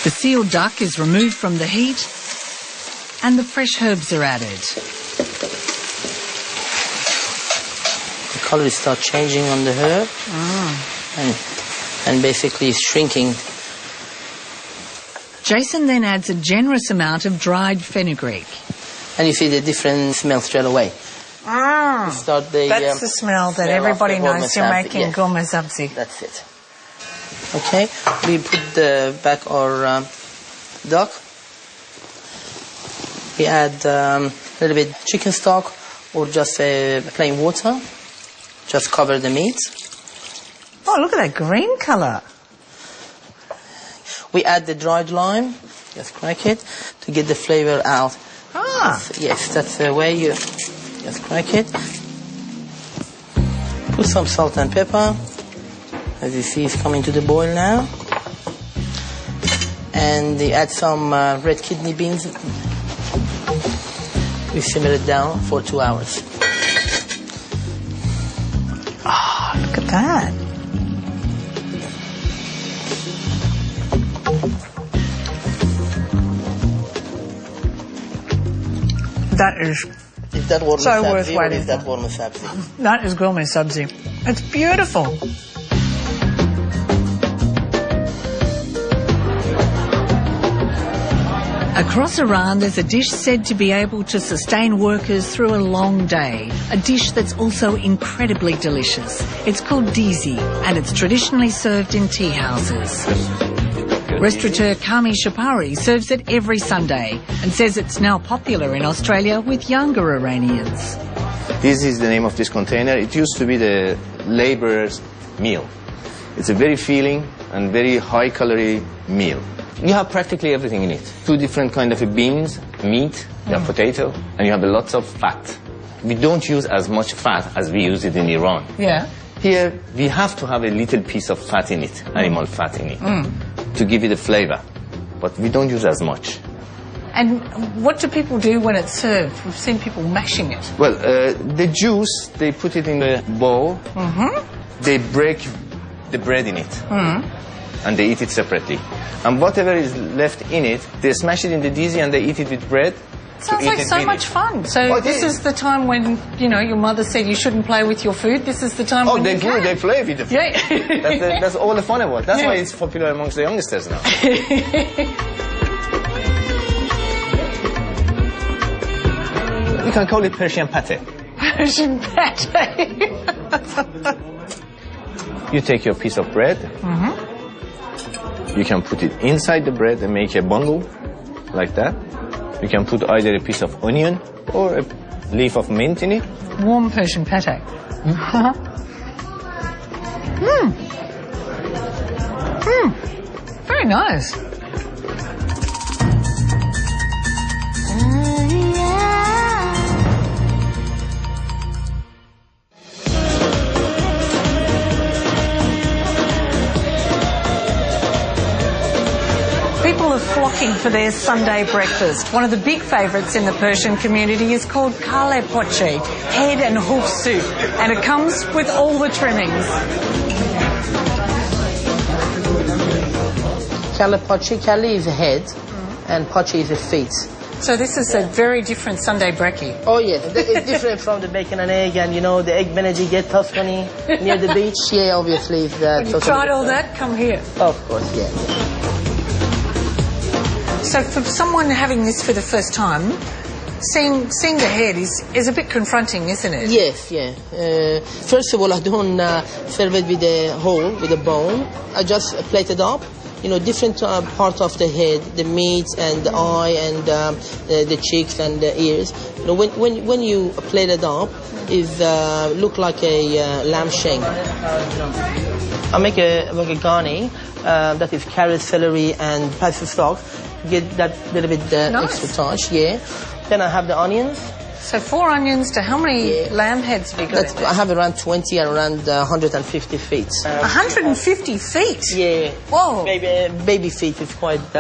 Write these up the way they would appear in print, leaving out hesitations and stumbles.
The sealed duck is removed from the heat and the fresh herbs are added. The colour starts changing on the herb and basically shrinking. Jason then adds a generous amount of dried fenugreek. And you see the different smell straight away. That's the smell that everybody knows you're making gourmet sabzi. That's it. Okay, we put back our duck. We add a little bit chicken stock or just plain water. Just cover the meat. Oh, look at that green colour. We add the dried lime. Just crack it to get the flavour out. Yes, that's the way you just crack it. Put some salt and pepper. As you see, it's coming to the boil now. And you add some red kidney beans. We simmer it down for 2 hours. Oh, look at that. That is so worth waiting for. That is gourmet sabzi. It's beautiful. Across Iran, there's a dish said to be able to sustain workers through a long day. A dish that's also incredibly delicious. It's called dizi, and it's traditionally served in tea houses. Restaurateur Kami Shapari serves it every Sunday and says it's now popular in Australia with younger Iranians. This is the name of this container. It used to be the laborer's meal. It's a very filling and very high-calorie meal. You have practically everything in it. 2 different kind of beans, meat, you have potato, and you have lots of fat. We don't use as much fat as we use it in Iran. Yeah. Here, we have to have a little piece of fat in it, animal fat in it, to give it a flavor. But we don't use as much. And what do people do when it's served? We've seen people mashing it. Well, the juice, they put it in a bowl. They break the bread in it. And they eat it separately. And whatever is left in it, they smash it in the dizi and they eat it with bread. Sounds like so much fun. So this is the time when, you know, your mother said you shouldn't play with your food. This is the time when you can. They play with the food. Yeah. That's all the fun about it. That's why it's popular amongst the youngsters now. You can call it Persian pate. Persian pate. You take your piece of bread. You can put it inside the bread and make a bundle like that. You can put either a piece of onion or a leaf of mint in it. Warm Persian pate. Very nice. People are flocking for their Sunday breakfast. One of the big favourites in the Persian community is called kale poche, head and hoof soup, and it comes with all the trimmings. Kale poche, kale is a head and poche is a feet. So this is a very different Sunday brekkie. Oh yes, it's different from the bacon and egg and, you know, the egg Benedict Tuscany near the beach. Yeah, obviously. When you tried all that, come here. Of course, yeah. So for someone having this for the first time, seeing the head is a bit confronting, isn't it? Yes, yeah. First of all, I don't serve it with a whole, with a bone. I just plate it up. You know, different part of the head, the meat and the eye and the cheeks and the ears. You know, when you plate it up, it look like a lamb shank. I make a garni that is carrot, celery, and pesto stock. Get that little bit extra touch, yeah. Then I have the onions. So 4 onions to how many lamb heads have you got? I have around 20 and around 150 feet. 150 feet? Yeah. Whoa. Baby feet is quite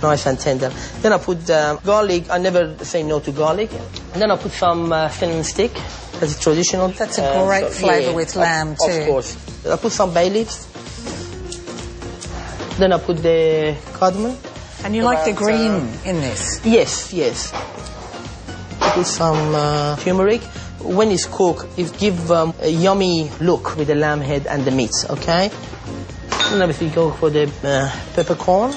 nice and tender. Then I put garlic. I never say no to garlic. And then I put some cinnamon stick. That's traditional. That's a great flavour with lamb too. Of course. I put some bay leaves. Then I put the cardamom. And you like the green in this? Yes, yes. Put some turmeric. When it's cooked, it gives a yummy look with the lamb head and the meat, okay? And now if we go for the peppercorn.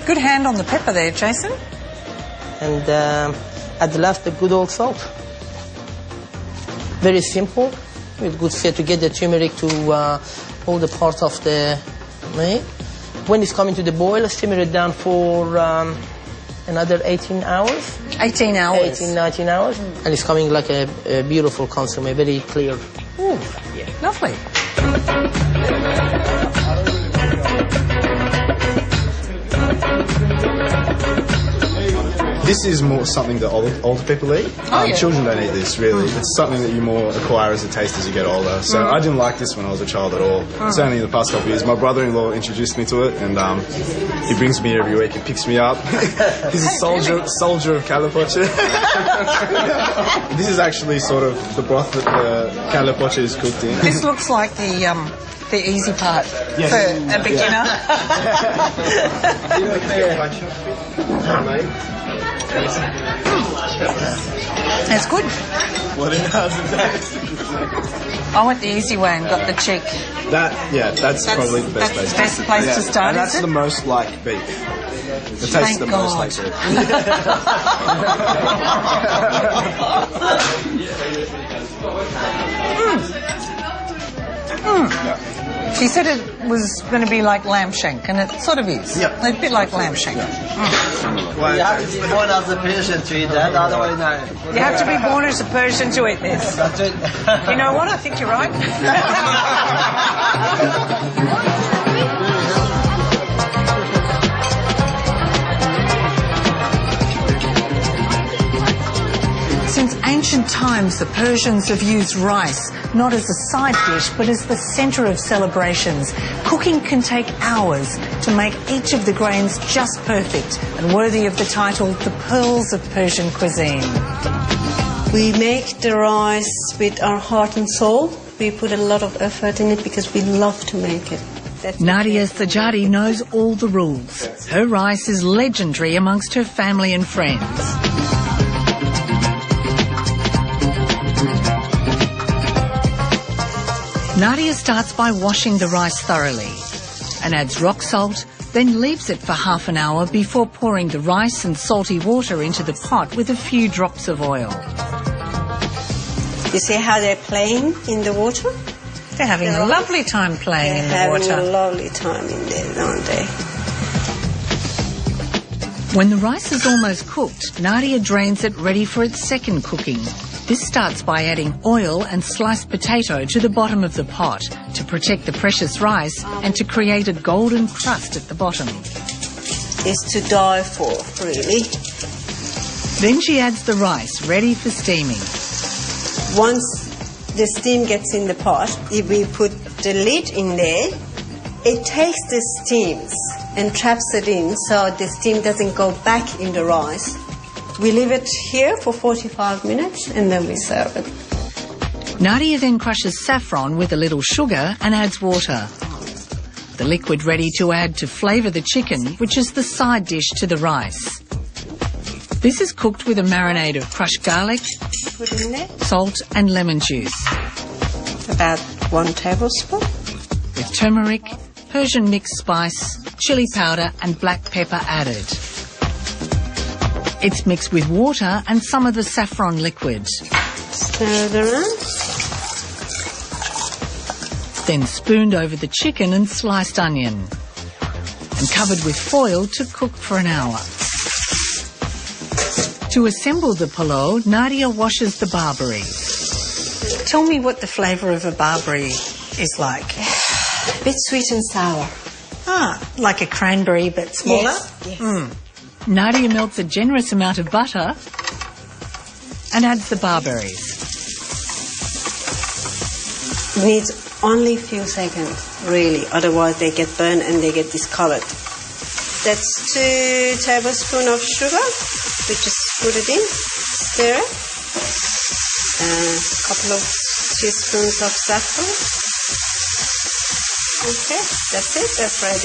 Good hand on the pepper there, Jason. And at the last, the good old salt. Very simple. With good fat to get the turmeric to all the parts of the meat. When it's coming to the boil, simmer it down for another 18 hours. 18 hours? 18, 19 hours. And it's coming like a beautiful consommé, very clear. Ooh, yeah. Lovely. This is more something that older people eat. Children don't eat this, really. It's something that you more acquire as a taste as you get older. So I didn't like this when I was a child at all. It's only in the past couple of years. My brother-in-law introduced me to it, and he brings me here every week. He picks me up. He's a soldier of calapoche. This is actually sort of the broth that the calapoche is cooked in. This looks like the easy part for a beginner. That's good. What it does is I went the easy way and got the cheek. That's probably the best place. That's the best place to start, and that's is it? the most like beef. The taste the most like beef. She said it was going to be like lamb shank, and it sort of is. Yeah. A bit like lamb shank. You have to be born as a Persian to eat that, otherwise no. You have to be born as a Persian to eat this. That's it. You know what? I think you're right. Since ancient times, the Persians have used rice not as a side dish, but as the centre of celebrations. Cooking can take hours to make each of the grains just perfect and worthy of the title, The Pearls of Persian Cuisine. We make the rice with our heart and soul. We put a lot of effort in it because we love to make it. Nadia Sajadi knows all the rules. Her rice is legendary amongst her family and friends. Nadia starts by washing the rice thoroughly and adds rock salt, then leaves it for half an hour before pouring the rice and salty water into the pot with a few drops of oil. You see how they're playing in the water? They're having a lovely time playing in the water. They're having a lovely time in there, aren't they? When the rice is almost cooked, Nadia drains it ready for its second cooking. This starts by adding oil and sliced potato to the bottom of the pot to protect the precious rice and to create a golden crust at the bottom. It's to die for, really. Then she adds the rice, ready for steaming. Once the steam gets in the pot, if we put the lid in there, it takes the steams and traps it in so the steam doesn't go back in the rice. We leave it here for 45 minutes and then we serve it. Nadia then crushes saffron with a little sugar and adds water. The liquid ready to add to flavour the chicken, which is the side dish to the rice. This is cooked with a marinade of crushed garlic, Put in there salt and lemon juice, about 1 tablespoon. with turmeric, Persian mixed spice, chilli powder and black pepper added. It's mixed with water and some of the saffron liquid. Stir it around. Then spooned over the chicken and sliced onion. And covered with foil to cook for an hour. To assemble the pulao, Nadia washes the barberry. Tell me what the flavour of a barberry is like. A bit sweet and sour. Like a cranberry but smaller? Yes. Nadia melts a generous amount of butter and adds the barberries. Needs only a few seconds, really. Otherwise they get burnt and they get discoloured. That's 2 tablespoons of sugar. We just put it in, stir it. A couple of teaspoons of saffron. Okay, that's it. That's ready.